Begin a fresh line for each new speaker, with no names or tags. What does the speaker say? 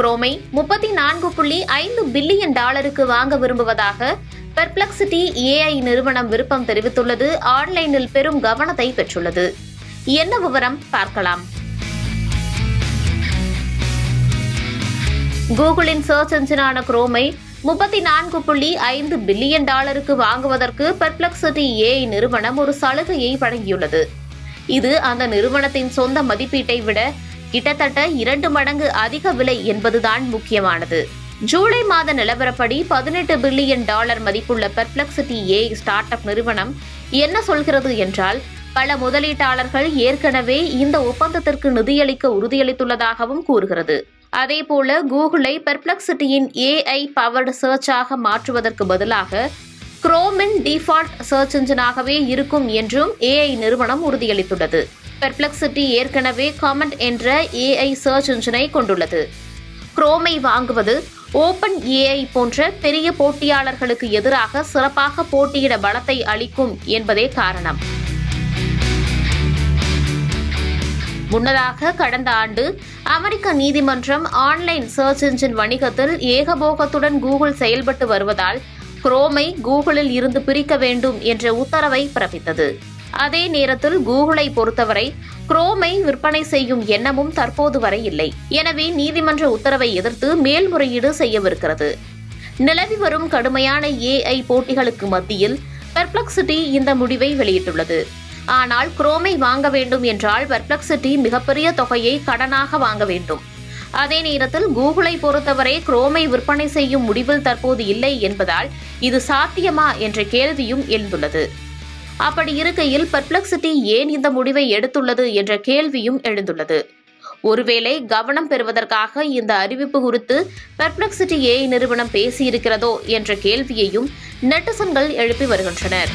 குரோமை $34.5 billion வாங்க விரும்புவதாக Perplexity AI நிறுவனம் விருப்பம் தெரிவித்துள்ளது ஆன்லைனில் பெரும் கவனத்தை பெற்றுள்ளது. என்ன விவரம் பார்க்கலாம். கூகுளின் சர்ச் என்ஜினான குரோமை $34.5 பில்லியன் வாங்குவதற்கு பெர்ப்ளெக்சிட்டி AI நிறுவனம் ஒரு சலுகையை வழங்கியுள்ளது. இது அந்த நிறுவனத்தின் சொந்த மதிப்பீட்டை விட கிட்டத்தட்ட 2 மடங்கு அதிக விலை என்பதுதான் முக்கியமானது. ஜூலை மாத நிலவரப்படி $18 பில்லியன் மதிப்புள்ள பெர்ப்ளெக்சிட்டி AI ஸ்டார்ட் அப் நிறுவனம் என்ன சொல்கிறது என்றால், பல முதலீட்டாளர்கள் ஏற்கனவே இந்த ஒப்பந்தத்திற்கு நிதியளிக்க உறுதியளித்துள்ளதாகவும் கூறுகிறது. அதேபோல கூகுளை பெர்ப்ளெக்சிட்டியின் AI பவர்டு சர்ச்சாக மாற்றுவதற்கு பதிலாக குரோமின் டிஃபால்ட் சர்ச் என்ஜினாகவே இருக்கும் என்றும் AI நிறுவனம் உறுதியளித்துள்ளது. பெர்ப்ளெக்சிட்டி ஏற்கனவே காமெண்ட் என்ற AI சர்ச் என்ஜினை கொண்டுள்ளது. குரோமை வாங்குவது ஓபன் AI போன்ற பெரிய போட்டியாளர்களுக்கு எதிராக சிறப்பாக போட்டியிட பலத்தை அளிக்கும் என்பதே காரணம். முன்னதாக கடந்த ஆண்டு அமெரிக்க நீதிமன்றம் ஆன்லைன் சர்ச் என்ஜின் வணிகத்தில் ஏகபோகத்துடன் கூகுள் செயல்பட்டு வருவதால் குரோமை கூகுளில் இருந்து பிரிக்க வேண்டும் என்ற உத்தரவை பிறப்பித்தது. அதே நேரத்தில் கூகுளை பொறுத்தவரை குரோமை விற்பனை செய்யும் எண்ணமும் தற்போது வரை இல்லை. எனவே நீதிமன்ற உத்தரவை எதிர்த்து மேல்முறையீடு செய்யவிருக்கிறது. நிலவி வரும் கடுமையான AI போட்டிகளுக்கு மத்தியில் பெர்ப்ளெக்சிட்டி இந்த முடிவை வெளியிட்டுள்ளது. ஆனால் குரோமை வாங்க வேண்டும் என்றால் பெர்ப்ளெக்சிட்டி மிகப்பெரிய தொகையை கடனாக வாங்க வேண்டும். அதே நேரத்தில் கூகுளை பொறுத்தவரை குரோமை விற்பனை செய்யும் முடிவில் தற்போது இல்லை என்பதால் இது சாத்தியமா என்ற கேள்வியும் எழுந்துள்ளது. அப்படி இருக்கையில் பெர்ப்ளெக்சிட்டி ஏன் இந்த முடிவை எடுத்துள்ளது என்ற கேள்வியும் எழுந்துள்ளது. ஒருவேளை கவனம் பெறுவதற்காக இந்த அறிவிப்பு குறித்து பெர்ப்ளெக்சிட்டி AI நிறுவனம் பேசியிருக்கிறதோ என்ற கேள்வியையும் நெட்டிசன்கள் எழுப்பி வருகின்றனர்.